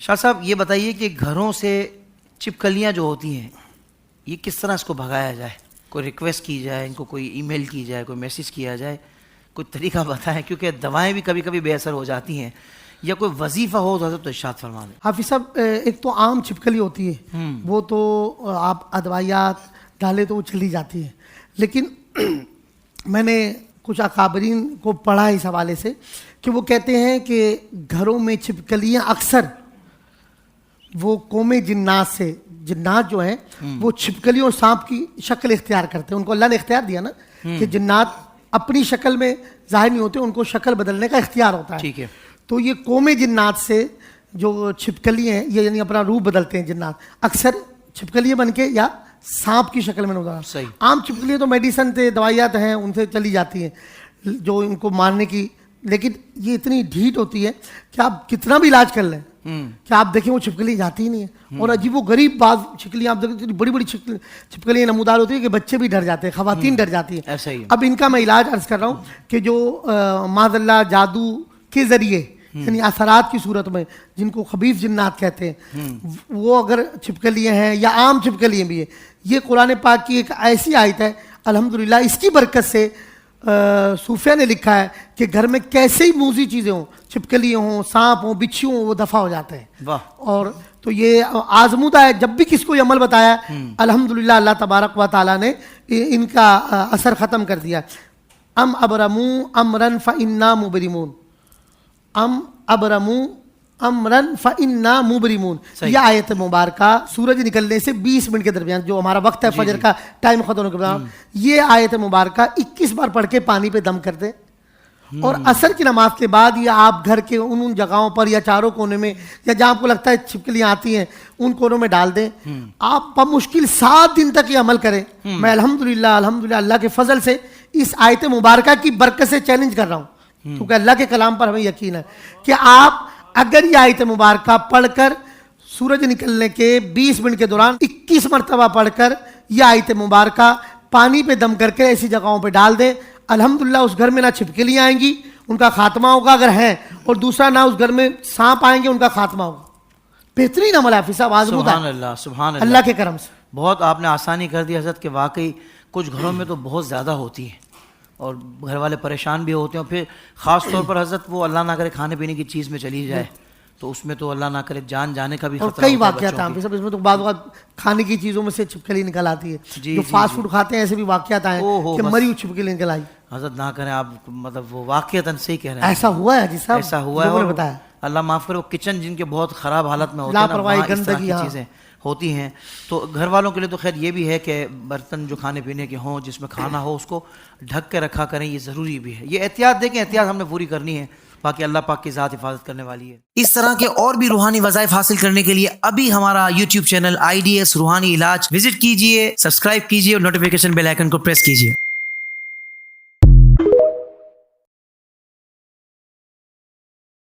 شاہ صاحب یہ بتائیے کہ گھروں سے چپکلیاں جو ہوتی ہیں یہ کس طرح اس کو بھگایا جائے؟ کوئی ریکویسٹ کی جائے، ان کو کوئی ای میل کی جائے، کوئی میسیج کیا جائے، کوئی طریقہ بتائیں، کیونکہ دوائیں بھی کبھی کبھی بے اثر ہو جاتی ہیں، یا کوئی وظیفہ ہو تو ارشاد فرما دیں۔ حافظ صاحب، ایک تو عام چھپکلی ہوتی ہے، وہ تو آپ ادویات ڈالے تو وہ چلی جاتی ہے، لیکن میں نے کچھ اکابرین کو پڑھا اس حوالے سے کہ وہ کہتے ہیں کہ گھروں میں چھپکلیاں اکثر وہ قوم جنات سے، جنات جو ہیں وہ چھپکلیوں اور سانپ کی شکل اختیار کرتے ہیں، ان کو اللہ نے اختیار دیا نا کہ جنات اپنی شکل میں ظاہر نہیں ہوتے، ان کو شکل بدلنے کا اختیار ہوتا ہے۔ ٹھیک ہے، تو یہ قوم جنات سے جو چھپکلی ہیں، یہ یعنی اپنا روپ بدلتے ہیں جنات، اکثر چھپکلیاں بن کے یا سانپ کی شکل میں نظر آتا ہے۔ صحیح۔ عام چھپکلیاں تو میڈیسن تھے، دوائیات ہیں، ان سے چلی جاتی ہیں جو ان کو مارنے کی، لیکن یہ اتنی ڈھیٹ ہوتی ہے کہ آپ کتنا بھی علاج کر لیں کہ آپ دیکھیں وہ چھپکلی جاتی ہی نہیں ہے۔ اور عجیب و غریب بعض چھپکلیاں آپ دیکھیں، بڑی بڑی چھپکلیاں نمودار ہوتی ہیں کہ بچے بھی ڈر جاتے ہیں، خواتین ڈر جاتی ہیں۔ ایسا ہی۔ اب ان کا میں علاج عرض کر رہا ہوں کہ جو معاذ اللہ جادو کے ذریعے یعنی اثرات کی صورت میں، جن کو خبیث جنات کہتے ہیں، وہ اگر چھپکلیاں ہیں یا عام چھپکلیاں بھی ہیں، یہ قرآن پاک کی ایک ایسی آیت ہے الحمدللہ، اس کی برکت سے صوفیہ نے لکھا ہے کہ گھر میں کیسے ہی موذی چیزیں ہوں، چھپکلیاں ہوں، سانپ ہوں، بچھی ہوں، وہ دفع ہو جاتے ہیں۔ واہ۔ اور تو یہ آزمودہ ہے، جب بھی کس کو یہ عمل بتایا الحمدللہ اللہ تبارک و تعالیٰ نے ان کا اثر ختم کر دیا۔ ام ابرموا امرا فانا مبرمون، ام ابرموا امرا فانا مبرمون، یہ آیت مبارکہ سورج نکلنے سے 20 منٹ کے درمیان جو ہمارا وقت ہے فجر کا ٹائم ختم ہونے کے بعد، یہ آیت مبارکہ 21 بار پڑھ کے پانی پہ دم کر دیں، اور عصر کی نماز کے بعد یہ آپ گھر کے ان جگہوں پر یا چاروں کونے میں یا جہاں آپ کو لگتا ہے چھپکلیاں آتی ہیں ان کونوں میں ڈال دیں۔ آپ بمشکل 7 دن تک یہ عمل کریں۔ میں الحمدللہ اللہ کے فضل سے اس آیت مبارکہ کی برکت سے چیلنج کر رہا ہوں، کیونکہ اللہ کے کلام پر ہمیں یقین ہے کہ آپ اگر یہ آیت مبارکہ پڑھ کر سورج نکلنے کے 20 منٹ کے دوران 21 مرتبہ پڑھ کر یہ آیت مبارکہ پانی پہ دم کر کے ایسی جگہوں پہ ڈال دیں، الحمدللہ اس گھر میں نہ چھپکلیاں آئیں گی، ان کا خاتمہ ہوگا اگر ہیں، اور دوسرا نہ اس گھر میں سانپ آئیں گے، ان کا خاتمہ ہوگا۔ بہترین عمل ہے حافظ صاحب، آزمودہ سبحان اللہ، سبحان اللہ، اللہ کے کرم سے۔ بہت آپ نے آسانی کر دی حضرت، کہ واقعی کچھ گھروں میں تو بہت زیادہ ہوتی ہیں اور گھر والے پریشان بھی ہوتے ہیں، اور پھر خاص طور پر حضرت وہ اللہ نہ کرے کھانے پینے کی چیز میں چلی جائے تو اس میں تو اللہ نہ کرے جان جانے کا بھی اور خطرہ کئی ہوتا ہے واقعات ہیں بچوں اس میں تو بعض اوقات کھانے کی چیزوں میں سے چھپکلی نکل آتی ہے، جو فاسٹ فوڈ کھاتے ہیں ایسے بھی واقعات آئے کہ مری ہوئی چھپکلی نکل آئی۔ حضرت نہ کریں آپ، مطلب وہ واقعتاً صحیح کہہ رہے ہیں، ایسا ہوا ہے جی صاحب، ایسا ہوا ہے، لوگوں نے اور بتایا۔ اللہ معاف کرے، وہ کچن جن کے بہت خراب حالت میں ہوتے ہیں نا، لاپرواہی، وہاں اس طرح گندگی، کی چیزیں ہوتی ہیں، تو گھر والوں کے لیے تو خیر یہ بھی ہے کہ برتن جو کھانے پینے کے ہوں، جس میں کھانا ہو، اس کو ڈھک کے رکھا کریں، یہ ضروری بھی ہے۔ یہ احتیاط دیکھیں، احتیاط ہم نے پوری کرنی ہے، باقی اللہ پاک کی ذات حفاظت کرنے والی ہے۔ اس طرح کے اور بھی روحانی وظائف حاصل کرنے کے لیے ابھی ہمارا یوٹیوب چینل IDS روحانی علاج وزٹ کیجئے، سبسکرائب کیجئے اور نوٹیفیکیشن بیل آئیکن کو پریس کیجئے۔